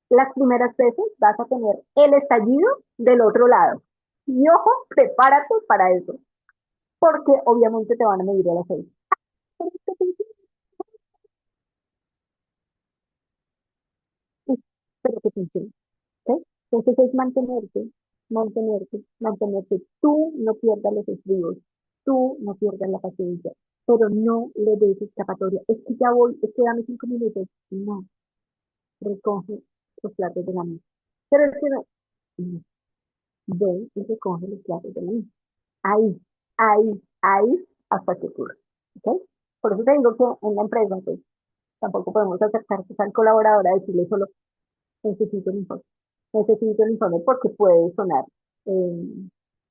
las primeras veces vas a tener el estallido del otro lado. Y ojo, prepárate para eso, porque obviamente te van a medir el aceite. Pero que funcione, ¿ok? Entonces es mantenerte. Tú no pierdas los estribos, tú no pierdas la paciencia, pero no le des escapatoria. Es que ya voy, es que dame 5 minutos. No, recoge los platos de la mesa. Pero es que no, ve y recoge los platos de la mesa. Ahí, ahí, hasta que ocurra. ¿Ok? Por eso te digo que en la empresa, pues, tampoco podemos acercarse al colaborador a decirle solo, necesito el informe. Necesito el informe porque puede sonar, eh,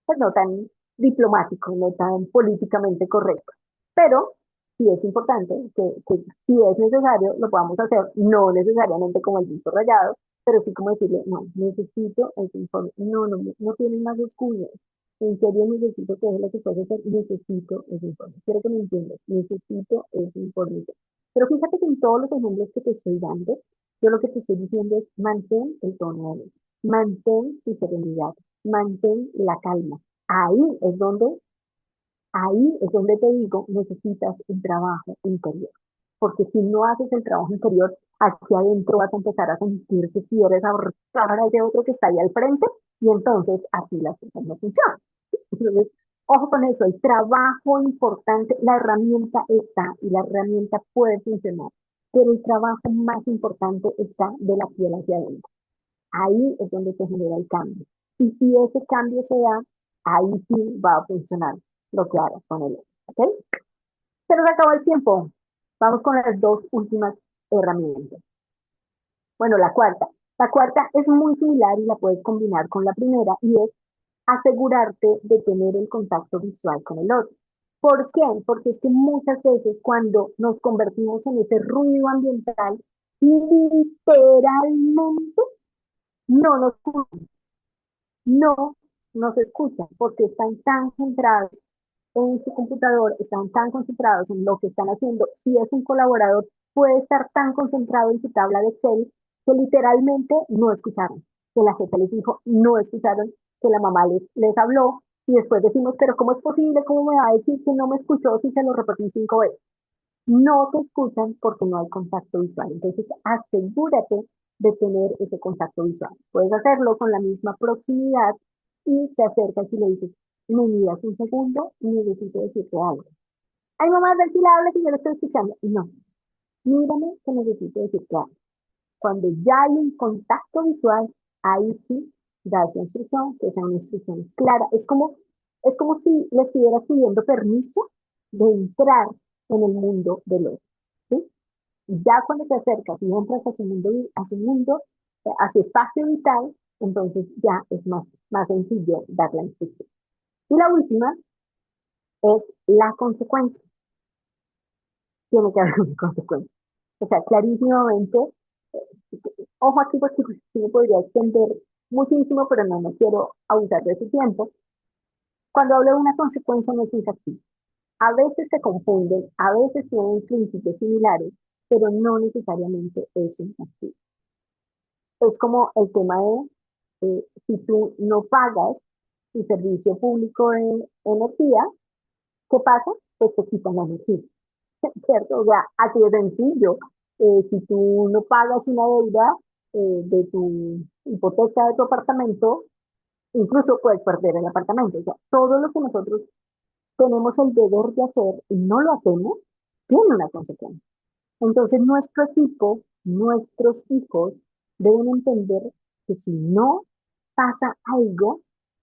pues no tan diplomático, no tan políticamente correcto. Pero sí es importante que si es necesario lo podamos hacer, no necesariamente como el disco rayado, pero sí como decirle, no, necesito ese informe. No, no, no tienen más excusas. En serio necesito que es lo que puedes hacer, necesito ese informe. Quiero que me entiendas, necesito ese informe. Pero fíjate que en todos los ejemplos que te estoy dando, yo lo que te estoy diciendo es mantén el tono de voz, mantén tu serenidad, mantén la calma. Ahí es donde te digo, necesitas un trabajo interior. Porque si no haces el trabajo interior, aquí adentro vas a empezar a sentir que quieres ahorcar a ese otro que está ahí al frente y entonces así las cosas no funcionan. Entonces, ojo con eso, el trabajo importante, la herramienta está y la herramienta puede funcionar, pero el trabajo más importante está de la piel hacia adentro. Ahí es donde se genera el cambio. Y si ese cambio se da, ahí sí va a funcionar lo que hagas con él. ¿Ok? Se nos acabó el tiempo. Vamos con las dos últimas herramientas. Bueno, la cuarta. La cuarta es muy similar y la puedes combinar con la primera y es asegurarte de tener el contacto visual con el otro. ¿Por qué? Porque es que muchas veces cuando nos convertimos en ese ruido ambiental, literalmente no nos escuchan, no nos escuchan porque están tan centrados en su computador, están tan concentrados en lo que están haciendo. Si es un colaborador, puede estar tan concentrado en su tabla de Excel que literalmente no escucharon, que la jefa les dijo, no escucharon, que la mamá les habló y después decimos, pero ¿cómo es posible? ¿Cómo me va a decir que no me escuchó si se lo repetí 5 veces? No te escuchan porque no hay contacto visual. Entonces, asegúrate de tener ese contacto visual. Puedes hacerlo con la misma proximidad y te acercas y le dices, me miras un segundo y necesito decirte algo. Ay, mamá, habla que yo lo estoy escuchando. No, mírame que necesito decirte algo. Cuando ya hay un contacto visual, ahí sí das la instrucción, que sea una instrucción clara. Es como si le estuvieras pidiendo permiso de entrar en el mundo del otro. ¿Sí? Ya cuando te acercas y entras a su espacio vital, entonces ya es más sencillo dar la instrucción. Y la última es la consecuencia. Tiene que haber una consecuencia. O sea, clarísimamente, ojo aquí porque sí me podría extender muchísimo, pero no quiero abusar de su tiempo. Cuando hablo de una consecuencia no es un castigo. A veces se confunden, a veces tienen principios similares, pero no necesariamente es un castigo. Es como el tema de si tú no pagas tu servicio público de energía, ¿qué pasa? Pues te quitan la energía, ¿cierto? O sea, así de sencillo. Si tú no pagas una deuda de tu hipoteca de tu apartamento, incluso puedes perder el apartamento. O sea, todo lo que nosotros tenemos el deber de hacer y no lo hacemos, tiene una consecuencia. Entonces, nuestro equipo, nuestros hijos, deben entender que si no pasa algo,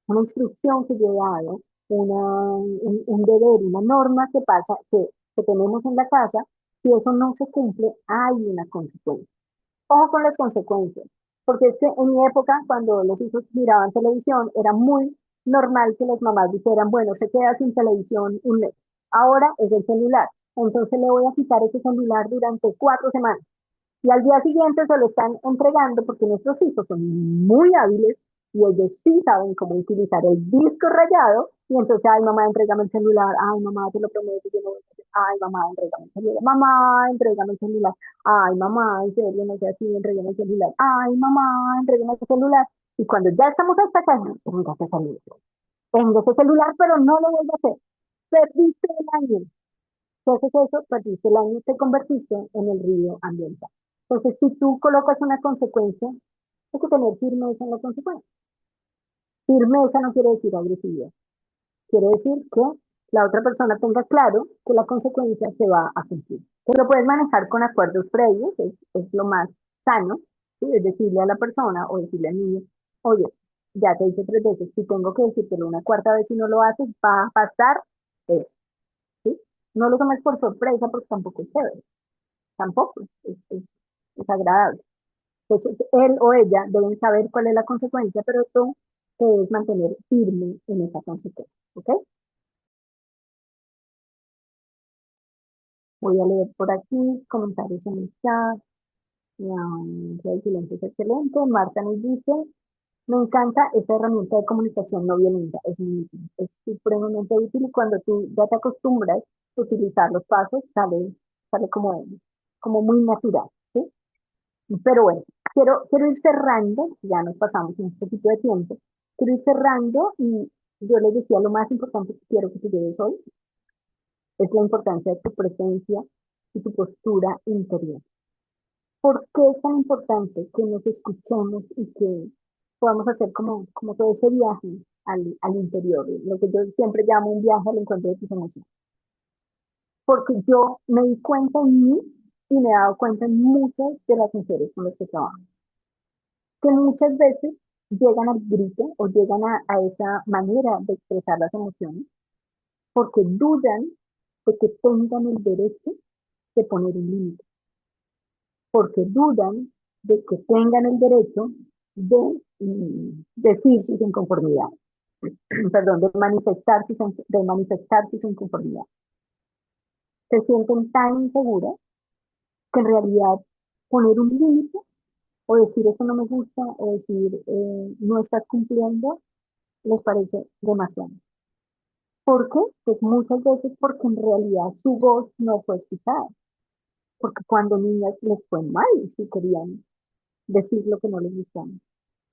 una instrucción que yo he dado, un deber, una norma que pasa, que tenemos en la casa, Si eso no se cumple, hay una consecuencia. Ojo con las consecuencias, porque es que en mi época, cuando los hijos miraban televisión, era muy normal que las mamás dijeran, bueno, se queda sin televisión un mes. Ahora es el celular. Entonces le voy a quitar ese celular durante 4 semanas. Y al día siguiente se lo están entregando porque nuestros hijos son muy hábiles y ellos sí saben cómo utilizar el disco rayado. Y entonces, ay, mamá, entrégame el celular. Ay, mamá, te lo prometo, yo no voy a hacer. Ay, mamá, entrégame el celular. Mamá, entrégame el celular. Ay, mamá, en serio, no sea así, entrégame el celular. Ay, mamá, entrégame el celular. Y cuando ya estamos hasta acá, venga ese celular. Tengo ese celular, pero no lo vuelvo a hacer. Perdiste el año. Entonces eso, perdiste el año, te convertiste en el río ambiental. Entonces, si tú colocas una consecuencia, hay que tener firmeza en la consecuencia. Firmeza no quiere decir agresividad, quiere decir que la otra persona tenga claro que la consecuencia se va a cumplir. Que lo puedes manejar con acuerdos previos, es lo más sano, ¿sí? Es decirle a la persona o decirle al niño, oye, ya te hice 3 veces, si tengo que decírtelo una cuarta vez y no lo haces, va a pasar eso, ¿sí? No lo tomes por sorpresa porque tampoco es chévere, tampoco es agradable. Entonces, él o ella deben saber cuál es la consecuencia, pero tú te debes mantener firme en esa consecuencia, ¿ok? Voy a leer por aquí comentarios en el chat. El silencio es excelente. Marta nos dice, me encanta esta herramienta de comunicación no violenta, es muy útil, es supremamente útil y cuando tú ya te acostumbras a utilizar los pasos, sale como muy natural, ¿sí? Pero bueno, quiero ir cerrando, ya nos pasamos un poquito de tiempo, quiero ir cerrando y yo les decía, lo más importante que quiero que te lleves hoy es la importancia de tu presencia y tu postura interior. ¿Por qué es tan importante que nos escuchemos y que podamos hacer como todo ese viaje al interior, lo que yo siempre llamo un viaje al encuentro de tus emociones? Porque yo me di cuenta en mí y me he dado cuenta en muchas de las mujeres con las que trabajo que muchas veces llegan al grito o llegan a esa manera de expresar las emociones porque dudan de que tengan el derecho de poner un límite, porque dudan de que tengan el derecho de decir sus inconformidades, perdón, de manifestar sus inconformidades. Se sienten tan inseguras que en realidad poner un límite o decir eso no me gusta o decir no estás cumpliendo les parece demasiado. ¿Por qué? Pues muchas veces porque en realidad su voz no fue escuchada, porque cuando niñas les fue mal si querían decir lo que no les gustaba.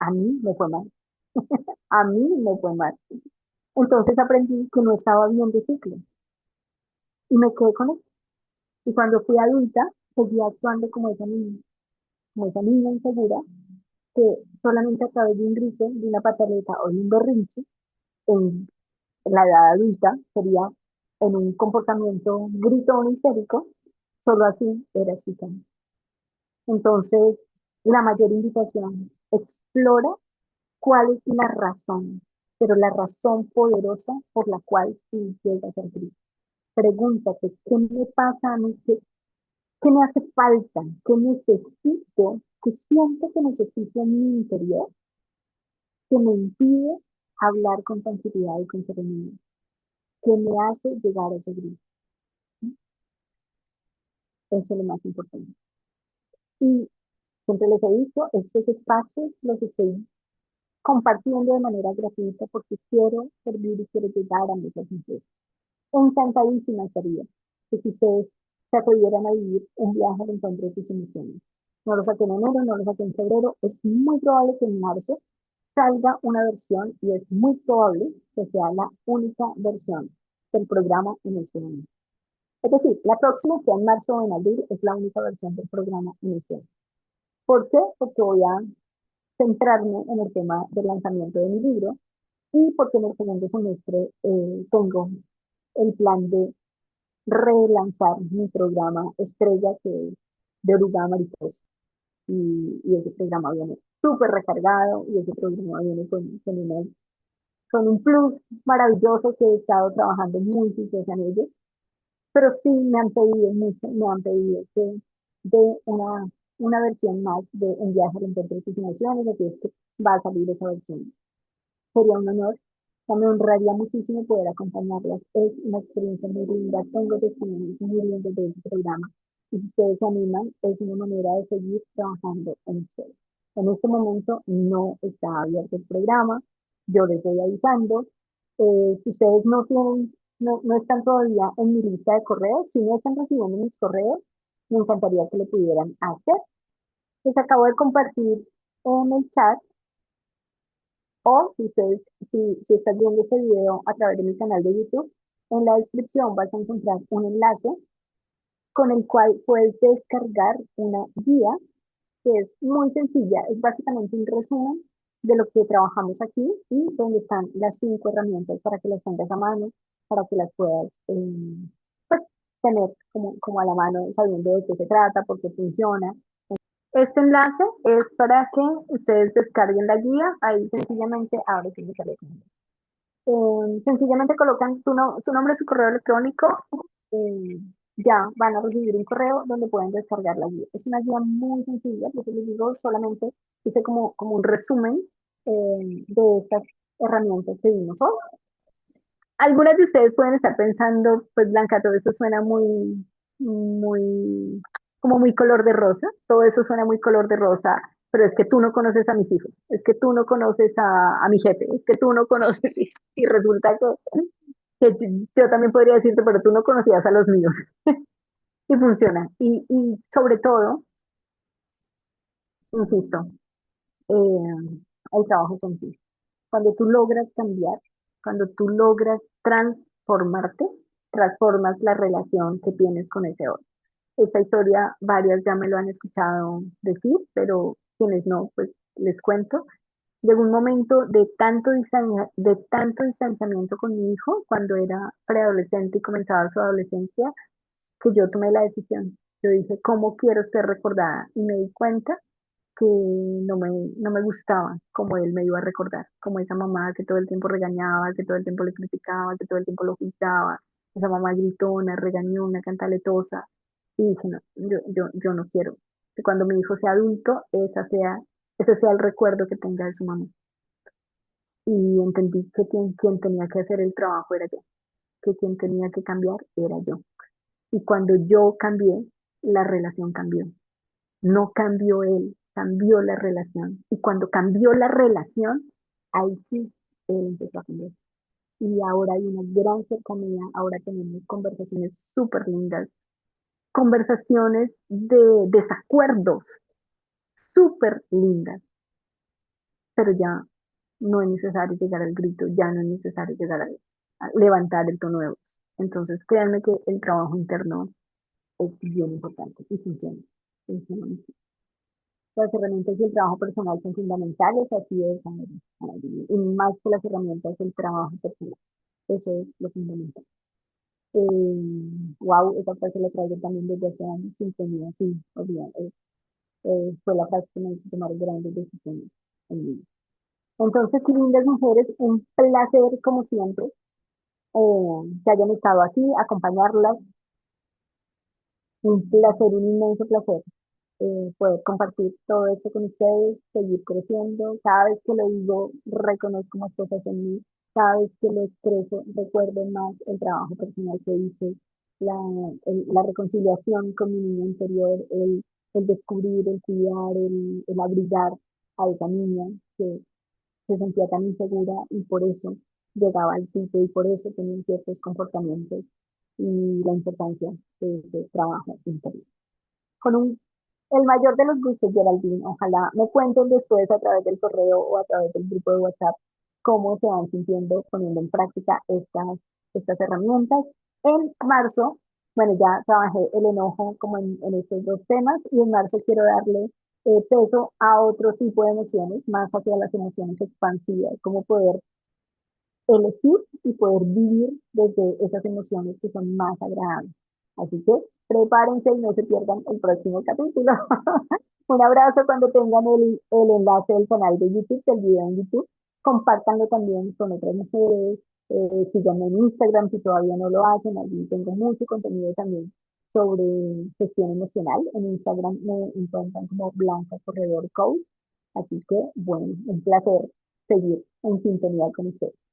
A mí me fue mal, a mí me fue mal. Entonces aprendí que no estaba bien decirlo y me quedé con eso. Y cuando fui adulta, seguí actuando como esa niña insegura que solamente a través de un grito, de una pataleta o de un berrinche, en la edad adulta sería en un comportamiento gritón histérico, solo así era chica. Entonces, la mayor invitación, explora cuál es la razón, pero la razón poderosa por la cual tú llegas al grito. Pregúntate, ¿qué me pasa a mí? ¿Qué me hace falta? ¿Qué necesito? ¿Qué siento que necesito en mi interior que me impide hablar con tranquilidad y con serenidad? ¿Qué me hace llegar a ese grito? Eso es lo más importante. Y siempre les he dicho, estos espacios los estoy compartiendo de manera gratuita porque quiero servir y quiero llegar a muchas mujeres. Encantadísima estaría que si ustedes se atrevieran a vivir un viaje al encuentro de sus emociones. No lo saqué en enero, no lo saqué en febrero, es muy probable que en marzo salga una versión y es muy probable que sea la única versión del programa en este momento. Es decir, la próxima, que en marzo o en abril, es la única versión del programa en este momento. ¿Por qué? Porque voy a centrarme en el tema del lanzamiento de mi libro y porque en el segundo semestre tengo el plan de relanzar mi programa estrella que es de Oruga Mariposa. Y ese programa viene súper recargado y ese programa viene con un plus maravilloso que he estado trabajando muy juiciosa en ello. pero sí me han pedido mucho, me han pedido que de una versión más de Un viaje al encuentro de tus emociones, así es que va a salir esa versión. Sería un honor, me honraría muchísimo poder acompañarlas. Es una experiencia muy linda, tengo testimonios muy lindos de este programa. Y si ustedes se animan, es una manera de seguir trabajando en ustedes. En este momento no está abierto el programa, yo les voy avisando. Si ustedes no están todavía en mi lista de correos, si no están recibiendo mis correos, me encantaría que lo pudieran hacer. Les acabo de compartir en el chat o si ustedes, si estás viendo este video a través de mi canal de YouTube, en la descripción vas a encontrar un enlace con el cual puedes descargar una guía que es muy sencilla, es básicamente un resumen de lo que trabajamos aquí y donde están las 5 herramientas para que las tengas a mano, para que las puedas pues, tener como a la mano, sabiendo de qué se trata, por qué funciona. Este enlace es para que ustedes descarguen la guía, ahí sencillamente, ahora sí me sale. Sencillamente colocan su nombre, su correo electrónico, eh, ya van a recibir un correo donde pueden descargar la guía. Es una guía muy sencilla, por eso les digo, solamente hice como un resumen de estas herramientas que vimos hoy. Algunas de ustedes pueden estar pensando, pues Blanca, todo eso suena muy, como muy color de rosa, todo eso suena muy color de rosa, pero es que tú no conoces a mis hijos, es que tú no conoces a mi jefe, es que tú no conoces, y resulta que yo también podría decirte, pero tú no conocías a los míos, y funciona. Y sobre todo, insisto, el trabajo contigo. Cuando tú logras cambiar, cuando tú logras transformarte, transformas la relación que tienes con ese otro. Esta historia, varias ya me lo han escuchado decir, pero quienes no, pues les cuento. Llegó un momento de tanto distanciamiento con mi hijo cuando era preadolescente y comenzaba su adolescencia, que yo tomé la decisión. Yo dije, ¿cómo quiero ser recordada? Y me di cuenta que no me gustaba como él me iba a recordar, como esa mamá que todo el tiempo regañaba, que todo el tiempo le criticaba, que todo el tiempo lo juzgaba, esa mamá gritona, regañona, cantaletosa. Y dije, no, yo no quiero que cuando mi hijo sea adulto, ese sea el recuerdo que tenga de su mamá. Y entendí que quien tenía que hacer el trabajo era yo, que quien tenía que cambiar era yo. Y cuando yo cambié, la relación cambió. No cambió él, cambió la relación. Y cuando cambió la relación, ahí sí, él empezó a cambiar. Y ahora hay una gran cercanía, ahora tenemos conversaciones súper lindas, conversaciones de desacuerdos súper lindas, pero ya no es necesario llegar al grito, ya no es necesario llegar a levantar el tono de voz. Entonces, créanme que el trabajo interno es bien importante y funciona. Funciona mucho. Las herramientas y el trabajo personal son fundamentales, así es, y más que las herramientas, el trabajo personal. Eso es lo fundamental. Wow, esa frase la traigo también desde hace años, sintonía, sí, o sea, fue la frase que me hizo tomar grandes decisiones en mi vida. Entonces, qué lindas mujeres, un placer como siempre que hayan estado aquí, acompañarlas, un placer, un inmenso placer poder compartir todo esto con ustedes, seguir creciendo. Cada vez que lo digo, reconozco más cosas en mí. Cada vez que lo expreso, recuerdo más el trabajo personal que hice, la, la reconciliación con mi niño interior, el descubrir, el cuidar, el abrigar a esa niña que se sentía tan insegura y por eso llegaba al sitio y por eso tenía ciertos comportamientos y la importancia de ese trabajo interior. Con el mayor de los gustos, Geraldine. Ojalá me cuenten después a través del correo o a través del grupo de WhatsApp cómo se van sintiendo poniendo en práctica estas herramientas. En marzo, bueno, ya trabajé el enojo como en estos dos temas y en marzo quiero darle peso a otro tipo de emociones, más hacia las emociones expansivas, cómo poder elegir y poder vivir desde esas emociones que son más agradables. Así que prepárense y no se pierdan el próximo capítulo. Un abrazo cuando tengan el enlace del canal de YouTube, del video en YouTube. Compártanlo también con otras mujeres, Síganme en Instagram si todavía no lo hacen, allí tengo mucho contenido también sobre gestión emocional. En Instagram me encuentran como Blanca Corredor Coach. Así que, bueno, un placer seguir en sintonía con ustedes.